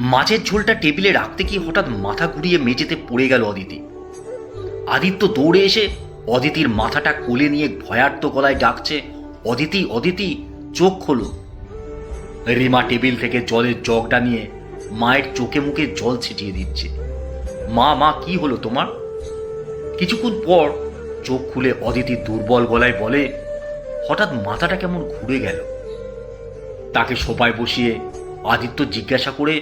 মাছের ঝোলটা টেবিলে রাখতে গিয়ে হঠাৎ মাথা ঘুরিয়ে মেঝেতে পড়ে গেল অদিতি। আদিত্য দৌড়ে এসে অদিতির মাথাটা কোলে নিয়ে ভয়ার্ত গলায় ডাকছে, অদিতি অদিতি, চোখ খোলো। রিমা টেবিল থেকে জলের জগটা নিয়ে মায়ের চোখে মুখে জল ছিটিয়ে দিচ্ছে। মা মা কি হলো তোমার? কিছুক্ষণ পর চোখ খুলে অদিতি দুর্বল গলায় বলে, হঠাৎ মাথাটা কেমন ঘুরে গেল। তাকে সোফায় বসিয়ে আদিত্য জিজ্ঞাসা করে,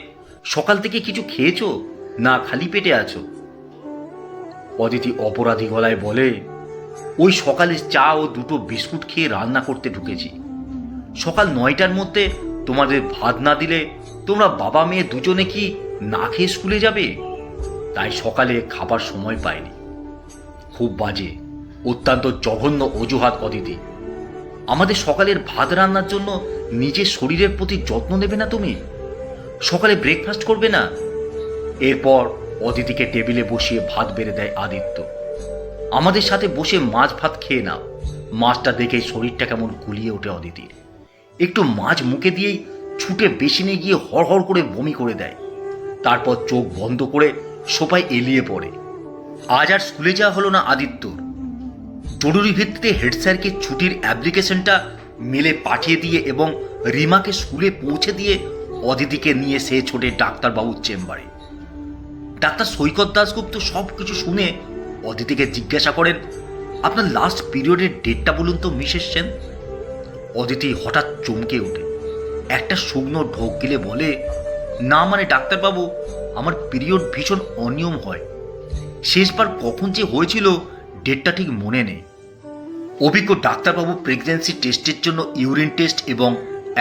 সকাল থেকে কিছু খেয়েছো না খালি পেটে আছো? অদিতি অপরাধী গলায় বলে, ওই সকালে চা ও দুটো বিস্কুট খেয়ে রান্না করতে ঢুকেছি। সকাল 9টার মধ্যে তোমাদের ভাত না দিলে তোমরা বাবা মেয়ে দুজনে কি না খেয়ে স্কুলে যাবে? তাই সকালে খাবার সময় পাইনি। খুব বাজে, অত্যন্ত জঘন্য অজুহাত অদিতি। আমাদের সকালের ভাত রান্নার জন্য নিজের শরীরের প্রতি যত্ন নেবে না তুমি? সকালে ব্রেকফাস্ট করবে না? এরপর অদিতিকে টেবিলে বসিয়ে ভাত বেড়ে দেয় আদিত্য। আমাদের সাথে বসে মাছ ভাত খেয়ে নাও। মাছটা দেখে শরীরটা কেমন গুলিয়ে ওঠে অদিতির। একটু মাছ মুখে দিয়েই ছুটে বেসিনে গিয়ে হড়হড় করে বমি করে দেয়। তারপর চোখ বন্ধ করে সোফায় এলিয়ে পড়ে। আজ আর স্কুলে যাওয়া হলো না আদিত্যর। জরুরি ভিত্তিতে হেড স্যারকে ছুটির অ্যাপ্লিকেশনটা মেলে পাঠিয়ে দিয়ে এবং রিমাকে স্কুলে পৌঁছে দিয়ে অদিতিকে নিয়ে সে ছোটে ডাক্তারবাবুর চেম্বারে। ডাক্তার সৈকত দাশগুপ্ত সব কিছু শুনে অদিতিকে জিজ্ঞাসা করেন, আপনার লাস্ট পিরিয়ডের ডেটটা বলুন তো মিসেস সেন। অদিতি হঠাৎ চমকে ওঠে, একটা শুকনো ঢোক গিলে বলে, না মানে ডাক্তারবাবু, আমার পিরিয়ড ভীষণ অনিয়ম হয়। শেষবার কখন যে হয়েছিল ডেটটা ঠিক মনে নেই। অভিজ্ঞ ডাক্তারবাবু প্রেগন্যান্সি টেস্টের জন্য ইউরিন টেস্ট এবং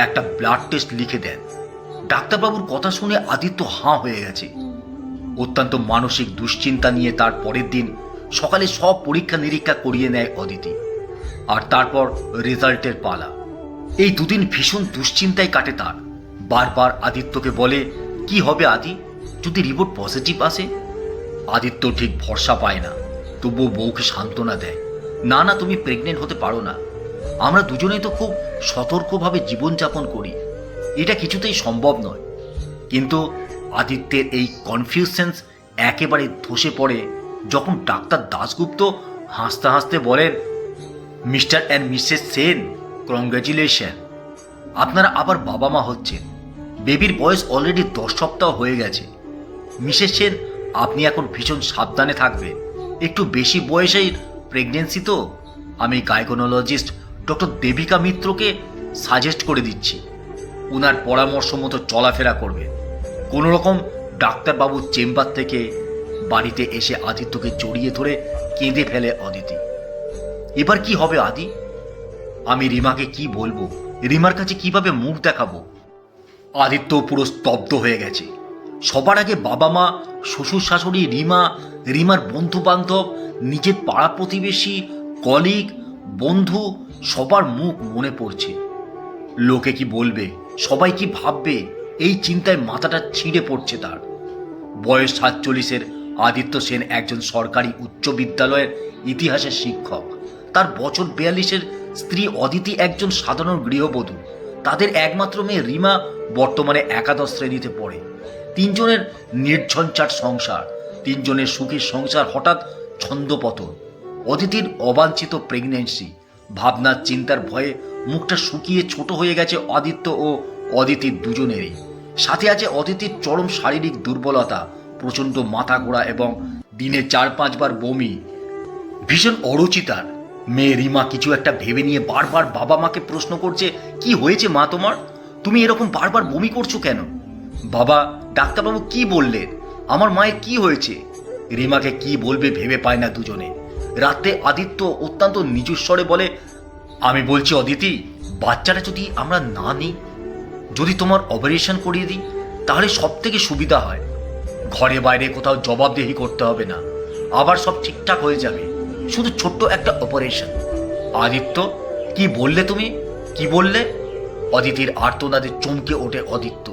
একটা ব্লাড টেস্ট লিখে দেন। ডাক্তারবাবুর কথা শুনে আদিত্য হাঁ হয়ে গেছে। অত্যন্ত মানসিক দুশ্চিন্তা নিয়ে তার পরের দিন সকালে সব পরীক্ষা নিরীক্ষা করিয়ে নেয় অদিতি। আর তারপর রেজাল্টের পালা। এই দুদিন ভীষণ দুশ্চিন্তায় কাটে তার। বারবার আদিত্যকে বলে, কি হবে আদি যদি রিপোর্ট পজিটিভ আসে? আদিত্য ঠিক ভরসা পায় না, তবুও বউকে সান্ত্বনা দেয়, না না, তুমি প্রেগনেন্ট হতে পারো না। আমরা দুজনেই তো খুব সতর্কভাবে জীবনযাপন করি, এটা কিছুতেই সম্ভব নয়। কিন্তু আদিত্যের এই কনফিউশনস একেবারে ধসে পড়ে যখন ডাক্তার দাশগুপ্ত হাসতে হাসতে বলেন, মিস্টার অ্যান্ড মিসেস সেন, কংগ্র্যাচুলেশন, আপনারা আবার বাবা মা হচ্ছেন। বেবির বয়স অলরেডি 10 সপ্তাহ হয়ে গেছে। মিসেস সেন, আপনি এখন ভীষণ সাবধানে থাকবেন। একটু বেশি বয়সের প্রেগনেন্সি তো। আমি গাইনোকোলজিস্ট ডক্টর দেবিকা মিত্রকে সাজেস্ট করে দিচ্ছি, ওনার পরামর্শ মতো চলাফেরা করবেন। কোনো রকম ডাক্তারবাবুর চেম্বার থেকে বাড়িতে এসে আদিত্যকে জড়িয়ে ধরে কেঁদে ফেলে অদিতি। এবার কি হবে আদি? আমি রিমাকে কি বলবো? রিমার কাছে কিভাবে মুখ দেখাবো? আদিত্য পুরো স্তব্ধ হয়ে গেছে। সবার আগে বাবা মা, শ্বশুর শাশুড়ি, রিমা, রিমার বন্ধু বান্ধব, নিজের পাড়া প্রতিবেশী, কলিগ, বন্ধু, সবার মুখ মনে পড়ছে। লোকে কি বলবে, সবাই কি ভাববে, এই চিন্তায় মাথাটা ছিঁড়ে পড়ছে তার। বয়স 47-এর আদিত্য সেন একজন সরকারি উচ্চ বিদ্যালয়ের ইতিহাসের শিক্ষক। তার বছর 42-এর স্ত্রী অদিতি একজন সাধারণ গৃহবধূ। তাদের একমাত্র মেয়ে রিমা বর্তমানে একাদশ শ্রেণীতে পড়ে। 3 জনের নির্ঝঞ্ঝাট সংসার, 3 জনের সুখের সংসার হঠাৎ ছন্দপতন। অদিতির অবাঞ্ছিত প্রেগন্যান্সি, ভাবনার চিন্তার ভয়ে মুখটা শুকিয়ে ছোট হয়ে গেছে আদিত্য ও অদিতির দুজনেরই। সাথে আছে অদিতির চরম শারীরিক দুর্বলতা, প্রচণ্ড মাথা ঘোরা এবং দিনে 4-5 বার বমি। ভীষণ অরুচি তার। মেয়ে রিমা কিছু একটা ভেবে নিয়ে বারবার বাবা মাকে প্রশ্ন করছে, কি হয়েছে মা তোমার? তুমি এরকম বারবার বমি করছো কেন? বাবা, ডাক্তারবাবু কি বললেন? আমার মায়ের কি হয়েছে? রিমাকে কি বলবে ভেবে পায় না দুজনে। রাতে আদিত্য অত্যন্ত নিজস্বরে বলে, আমি বলছি অদিতি, বাচ্চাটা যদি আমরা না নিই, যদি তোমার অপারেশন করিয়ে দিই, তাহলে সব থেকে সুবিধা হয়। ঘরে বাইরে কোথাও জবাবদিহি করতে হবে না, আবার সব ঠিকঠাক হয়ে যাবে। শুধু ছোট্ট একটা অপারেশন। আদিত্য, কি বললে তুমি? কি বললে? অদিতির আর্তনাদে চমকে ওঠে আদিত্য।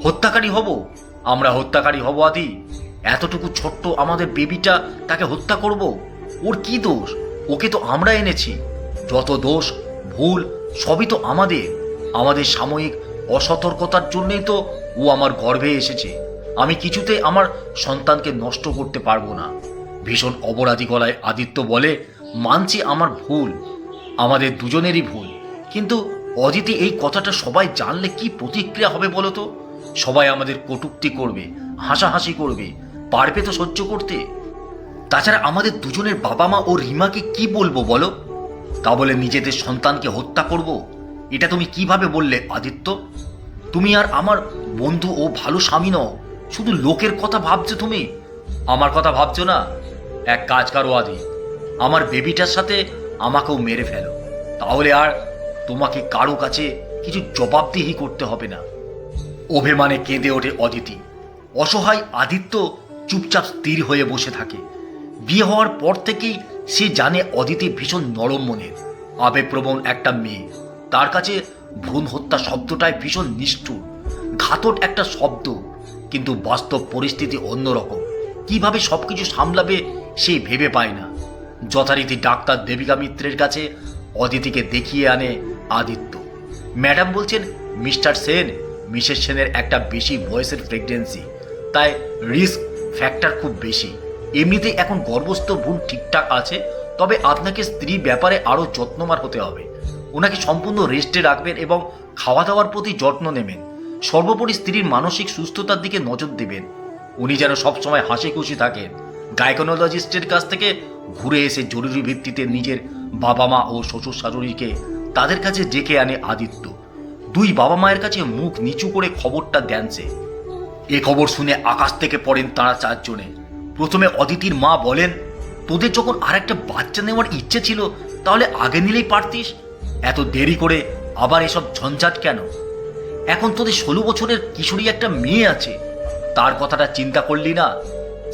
হত্যাকারী হব? আমরা হত্যাকারী হব আদি? এতটুকু ছোট্ট আমাদের বেবিটা, তাকে হত্যা করব? ওর কি দোষ? ওকে তো আমরা এনেছি। যত দোষ ভুল সবই তো আমাদের সাময়িক অসতর্কতার জন্যই তো ও আমার গর্ভে এসেছে, আমি কিছুতে আমার সন্তানকে নষ্ট করতে পারবো না। ভীষণ অপরাধী গলায় আদিত্য বলে, মানছি আমার ভুল, আমাদের দুজনেরই ভুল, কিন্তু অদিতি এই কথাটা সবাই জানলে কি প্রতিক্রিয়া হবে বলো তো? সবাই আমাদের কটূক্তি করবে, হাসাহাসি করবে, পারবে তো সহ্য করতে? তাছাড়া আমাদের দুজনের বাবা মা ও রিমাকে কি বলবো বলো? তা বলে নিজেদের সন্তানকে হত্যা করব? এটা তুমি কিভাবে বললে আদিত্য? তুমি আর আমার বন্ধু ও ভালো স্বামী নও, শুধু লোকের কথা ভাবছো তুমি, আমার কথা ভাবছো না। এক কাজ করো আদি, আমার বেবিটার সাথে আমাকেও মেরে ফেলো, তাহলে আর তোমাকে কারো কাছে কিছু জবাবদিহি করতে হবে না। অভিমানে কেঁদে ওঠে অদিতি। অসহায় আদিত্য চুপচাপ স্থির হয়ে বসে থাকে। বিয়ে হওয়ার পর থেকেই সে জানে অদিতি ভীষণ নরম মনের, আবেগপ্রবণ একটা মেয়ে। তার কাছে ভ্রূণ হত্যা শব্দটাই ভীষণ নিষ্ঠুর, ঘাতক একটা শব্দ। কিন্তু বাস্তব পরিস্থিতি অন্যরকম। কিভাবে সবকিছু সামলাবে সে ভেবে পায় না। যথারীতি ডাক্তার দেবিকা মিত্রের কাছে অদিতিকে দেখিয়ে আনে আদিত্য। ম্যাডাম বলছেন, মিস্টার সেন, মিসেস সেনের একটা বেশি বয়সের প্রেগনেন্সি, তাই রিস্ক ফ্যাক্টর খুব বেশি। এমনিতেই এখন গর্ভস্থ ভ্রূণ ঠিকঠাক আছে, তবে আপনাকে স্ত্রী ব্যাপারে আরও যত্নবান হতে হবে। ওনাকে সম্পূর্ণ রেস্টে রাখবেন এবং খাওয়া দাওয়ার প্রতি যত্ন নেবেন। সর্বোপরি স্ত্রীর মানসিক সুস্থতার দিকে নজর দেবেন। উনি যেন সবসময় হাসি খুশি থাকেন। গাইনোকোলজিস্টের কাছ থেকে ঘুরে এসে জরুরি ভিত্তিতে নিজের বাবা মা ও শ্বশুর শাশুড়িকে তাদের কাছে ডেকে আনে আদিত্য। দুই বাবা মায়ের কাছে মুখ নিচু করে খবরটা দেন সে। এ খবর শুনে আকাশ থেকে পড়েন তারা চারজনে। প্রথমে অদিতির মা বলেন, তোদের যখন আর একটা বাচ্চা নেওয়ার ইচ্ছে ছিল তাহলে আগে নিলেই পারতিস, এত দেরি করে আবার এসব ঝঞ্ঝাট কেন? এখন তোদের 16 বছরের কিশোরী একটা মেয়ে আছে, তার কথাটা চিন্তা করলি না?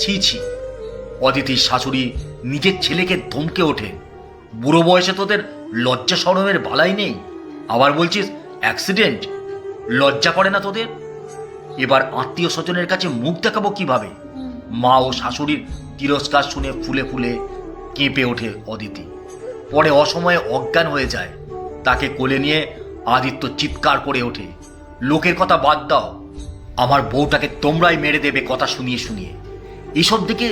ছি ছি। অদিতির শাশুড়ি নিজের ছেলেকে ধমকে ওঠে, বুড়ো বয়সে তোদের লজ্জা শরমের বালাই নেই, আবার বলছিস অ্যাক্সিডেন্ট? লজ্জা করে না তোদের? এবার আত্মীয় স্বজনের কাছে মুখ দেখাবো কিভাবে? মা ও শাশুড়ির তিরস্কার শুনে ফুলে ফুলে কেঁপে ওঠে অদিতি। পরে অসময়ে অজ্ঞান হয়ে যায়। তাকে কোলে নিয়ে আদিত্য চিৎকার করে ওঠে, লোকের কথা বাদ দাও, আমার বউটাকে তোমরাই মেরে দেবে কথা শুনিয়ে শুনিয়ে। এসব দিকে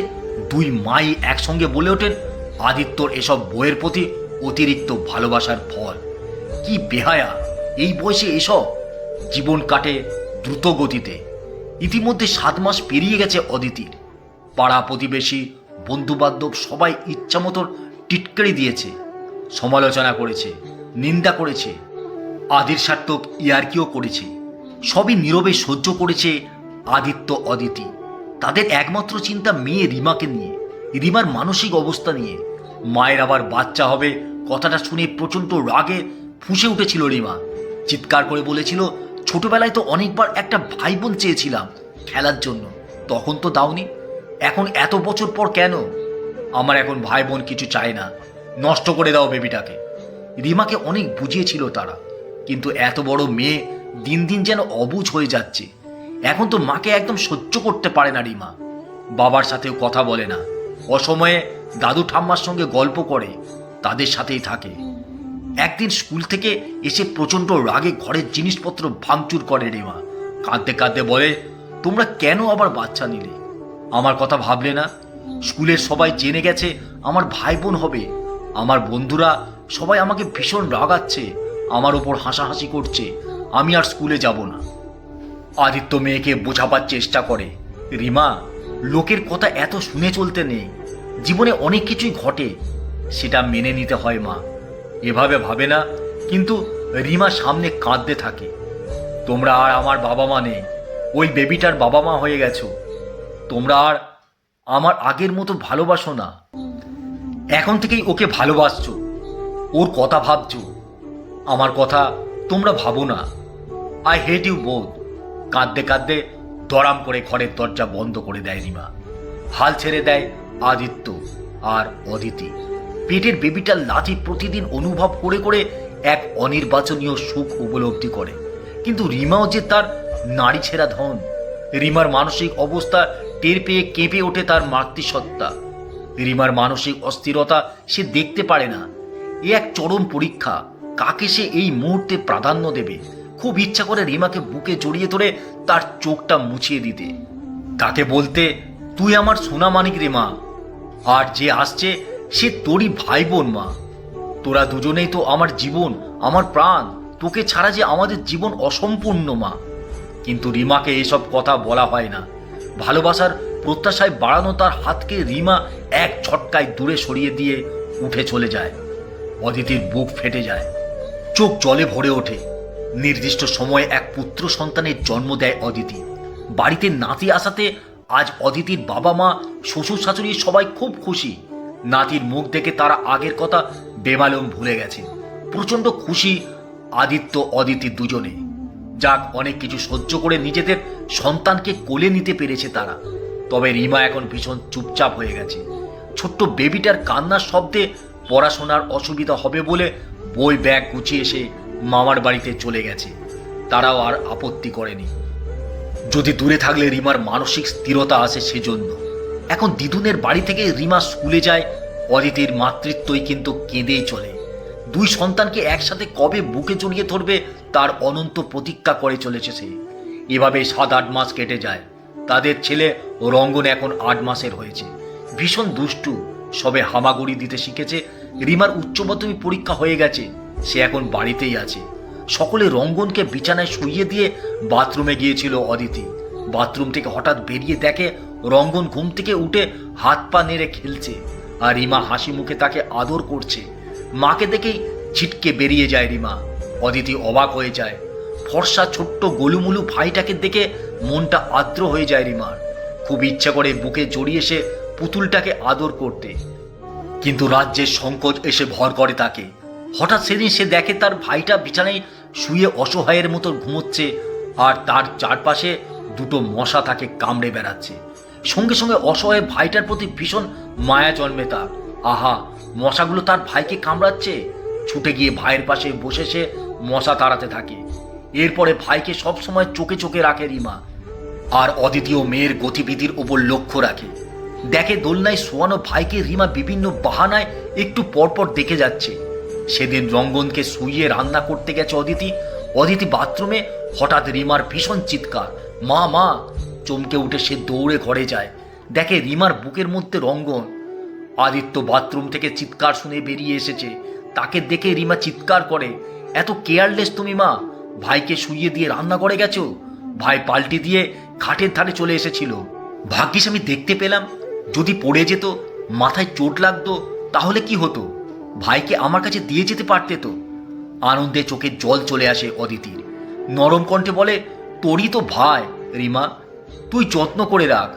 দুই মাই একসঙ্গে বলে ওঠেন, আদিত্যর এসব বউয়ের প্রতি অতিরিক্ত ভালোবাসার ফল। কি বেহায়া এই বয়সে এসব! জীবন কাটে দ্রুত গতিতে। ইতিমধ্যে 7 মাস পেরিয়ে গেছে অদিতির। পাড়া প্রতিবেশী বন্ধুবান্ধব সবাই ইচ্ছা মতো টিটকারি দিয়েছে, সমালোচনা করেছে, নিন্দা করেছে, আদির সার্থক ইয়ার্কিও করেছে। সবই নীরবে সহ্য করেছে আদিত্য অদিতি। তাদের একমাত্র চিন্তা মেয়ে রিমাকে নিয়ে, রিমার মানসিক অবস্থা নিয়ে। মায়ের আবার বাচ্চা হবে কথাটা শুনে প্রচণ্ড রাগে ফুঁসে উঠেছিল রিমা। চিৎকার করে বলেছিল, ছোটবেলায় তো অনেকবার একটা ভাই বোন চেয়েছিলাম খেলার জন্য, তখন তো দাওনি, এখন এত বছর পর কেন? আমার এখন ভাই বোন কিছু চায় না, নষ্ট করে দাও বেবিটাকে। রিমাকে অনেক বুঝিয়েছিল তারা, কিন্তু এত বড় মেয়ে দিন দিন যেন অবুঝ হয়ে যাচ্ছে। এখন তো মাকে একদম সহ্য করতে পারে না রিমা। বাবার সাথেও কথা বলে না, অসময়ে দাদু ঠাম্মার সঙ্গে গল্প করে, তাদের সাথেই থাকে। একদিন স্কুল থেকে এসে প্রচণ্ড রাগে ঘরের জিনিসপত্র ভাঙচুর করে রিমা। কাঁদতে কাঁদতে বলে, তোমরা কেন আবার বাচ্চা নিলে? আমার কথা ভাবলে না? স্কুলের সবাই জেনে গেছে আমার ভাই বোন হবে, আমার বন্ধুরা সবাই আমাকে ভীষণ রাগাচ্ছে, আমার ওপর হাসাহাসি করছে, আমি আর স্কুলে যাব না। আদিত্য মেয়েকে বোঝাবার চেষ্টা করে, রিমা, লোকের কথা এত শুনে চলতে নেই, জীবনে অনেক কিছুই ঘটে, সেটা মেনে নিতে হয় মা, এভাবে ভাবে না। কিন্তু রিমা সামনে কাঁদতে থাকে, তোমরা আর আমার বাবা মা নেই, ওই বেবিটার বাবা মা হয়ে গেছো, তোমরা আর আমার আগের মতো ভালোবাসো না, এখন থেকেই ওকে ভালোবাসছো, ওর কথা ভাবছো, আমার কথা তোমরা ভাবো না। I hate you both. কাঁদতে কাঁদতে দরাম করে ঘরের দরজা বন্ধ করে দেয় রিমা। হাল ছেড়ে দেয় আদিত্য আর অদিতি। পেটের বেবিটার লাথি প্রতিদিন অনুভব করে করে এক অনির্বাচনীয় সুখ উপলব্ধি করে। কিন্তু রিমাও যে তার নারী ছেঁড়া ধন। রিমার মানসিক অবস্থা টের পেয়ে কেঁপে ওঠে তার মাতৃসত্তা। রিমার মানসিক অস্থিরতা সে দেখতে পারে না। এ এক চরম পরীক্ষা। কাকে সে এই মুহূর্তে প্রাধান্য দেবে? খুব ইচ্ছা করে রিমাকে বুকে জড়িয়ে ধরে তার চোখটা মুছিয়ে দিতে, তাকে বলতে, তুই আমার সোনা মানিক রে মা, আর যে আসছে সে তোরই ভাই বোন মা। তোরা দুজনেই তো আমার জীবন, আমার প্রাণ, তোকে ছাড়া যে আমাদের জীবন অসম্পূর্ণ মা। কিন্তু রিমাকে এসব কথা বলা হয় না। ভালোবাসার প্রত্যাশায় বাড়ানো তার হাতকে রিমা এক ঝটকায় দূরে সরিয়ে দিয়ে উঠে চলে যায়। অদিতির বুক ফেটে যায়, চোখ জলে ভরে ওঠে। নির্দিষ্ট সময়ে এক পুত্র সন্তানের জন্ম দেয় অদিতি। বাড়িতে নাতি আসাতে আজ অদিতির বাবা মা, শ্বশুর শাশুড়ি সবাই খুব খুশি। নাতির মুখ দেখে তারা আগের কথা বেমালুম ভুলে গেছে। প্রচণ্ড খুশি আদিত্য অদিতি দুজনে। যাক, অনেক কিছু সহ্য করে নিজেদের সন্তানকে কোলে নিতে পেরেছে তারা। তবে রিমা এখন ভীষণ চুপচাপ হয়ে গেছে। ছোট্ট বেবিটার কান্নার শব্দে পড়াশোনার অসুবিধা হবে বলে বই ব্যাগ গুছিয়ে এসে মামার বাড়িতে চলে গেছে। তারাও আর আপত্তি করেনি। যদি দূরে থাকলে রিমার মানসিক স্থিরতা আসে সেজন্য। এখন দিদুনের বাড়ি থেকে রিমা স্কুলে যায়, অদিতির মাতৃত্বই কিন্তু কেঁদেই চলে। দুই সন্তানকে একসাথে কবে বুকে জড়িয়ে ধরবে তার অনন্ত প্রতীক্ষা করে চলেছে সে। এভাবে 7-8 মাস কেটে যায়। তাদের ছেলে রঙ্গন এখন 8 মাসের হয়েছে। ভীষণ দুষ্টু, সবে হামাগুড়ি দিতে শিখেছে। রিমার উচ্চ মাধ্যমিক পরীক্ষা হয়ে গেছে, সে এখন বাড়িতেই আছে। সকলে রঙ্গনকে বিছানায় শুইয়ে দিয়ে বাথরুমে গিয়েছিল অদিতি। বাথরুম থেকে হঠাৎ বেরিয়ে দেখে রঙ্গন ঘুম থেকে উঠে হাত পা নেড়ে খেলছে, আর রিমা হাসি মুখে তাকে আদর করছে। মাকে দেখেই ছিটকে বেরিয়ে যায় রিমা। অদিতি অবাক হয়ে যায়। ফর্সা ছোট্ট গোলুমুলু ভাইটাকে দেখে মনটা আর্দ্র হয়ে যায় রিমার। খুব ইচ্ছা করে বুকে জড়িয়ে সে পুতুলটাকে আদর করতে, কিন্তু রাজ্যের সংকোচ এসে ভর করে তাকে। হঠাৎ সেদিন সে দেখে তার ভাইটা বিছানায় শুয়ে অসহায়ের মতো ঘুমোচ্ছে, আর তার চারপাশে দুটো মশা তাকে কামড়ে বেড়াচ্ছে। সঙ্গে সঙ্গে অসহায় ভাইটার প্রতি ভীষণ মায়া জন্মে তার। আহা, মশাগুলো তার ভাইকে কামড়াচ্ছে। ছুটে গিয়ে ভাইয়ের পাশে বসে সে মশা তাড়াতে থাকে। এরপরে ভাইকে সবসময় চোখে চোখে রাখে রিমা, আর অদ্বিতীয় মেয়ের গতিবিধির ওপর লক্ষ্য রাখে। দেখে দোলনায় শোয়ানো ভাইকে রিমা বিভিন্ন বাহানায় একটু পরপর দেখে যাচ্ছে। সেদিন রঙ্গনকে শুইয়ে রান্না করতে গেছে অদিতি বাথরুমে। হঠাৎ রিমার ভীষণ চিৎকার, মা মা! চমকে উঠে সে দৌড়ে ঘরে যায়, দেখে রিমার বুকের মধ্যে রঙ্গন। আদিত্য বাথরুম থেকে চিৎকার শুনে বেরিয়ে এসেছে। তাকে দেখে রিমা চিৎকার করে, এত কেয়ারলেস তুমি মা! ভাইকে শুইয়ে দিয়ে রান্না করে গেছো? ভাই পাল্টি দিয়ে খাটের ধারে চলে এসেছিল। ভাগ্যিস আমি দেখতে পেলাম, যদি পড়ে যেত, মাথায় চোট লাগতো, তাহলে কি হতো? ভাইকে আমার কাছে দিয়ে যেতে পারতে তো। আনন্দে চোখে জল চলে আসে অদিতির। নরম কণ্ঠে বলে, তোরই তো ভাই রিমা, তুই যত্ন করে রাখ।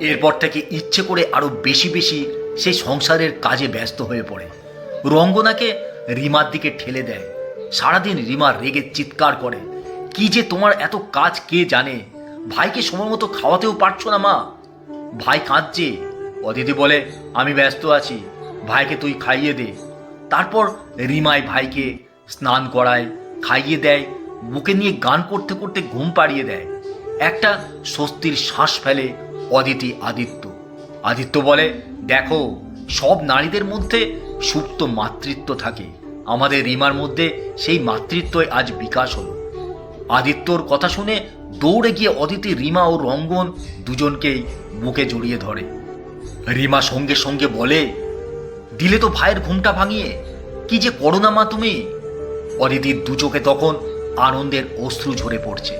এরপর থেকে ইচ্ছে করে আরো বেশি বেশি সেই সংসারের কাজে ব্যস্ত হয়ে পড়ে। রঙ্গনাকে রিমার দিকে ঠেলে দেয়। সারাদিন রিমা রেগে চিৎকার করে, কি যে তোমার এত কাজ কে জানে? ভাইকে সময় মতো খাওয়াতেও পারছো না মা। ভাই কাঁদছে। অদিতি বলে, আমি ব্যস্ত আছি, ভাইকে তুই খাইয়ে দে। তারপর রিমাই ভাইকে স্নান করায়, খাইয়ে দেয়, বুকে নিয়ে গান করতে করতে ঘুম পাড়িয়ে দেয়। একটা স্বস্তির শ্বাস ফেলে আদিত্য বলে, দেখো, সব নারীদের মধ্যে সুপ্ত মাতৃত্ব থাকে, আমাদের রিমার মধ্যে সেই মাতৃত্বই আজ বিকাশ হলো। আদিত্যর কথা শুনে দৌড়ে গিয়ে অদিতি রিমা ও রঙ্গন দুজনকেই বুকে জড়িয়ে ধরে। রিমা সঙ্গে সঙ্গে বলে, দিলে তো ভাইয়ের ঘুমটা ভাঙিয়ে, কি যে করো না মা তুমি। অদিতির দু চোখে তখন আনন্দের অশ্রু ঝরে পড়ছে।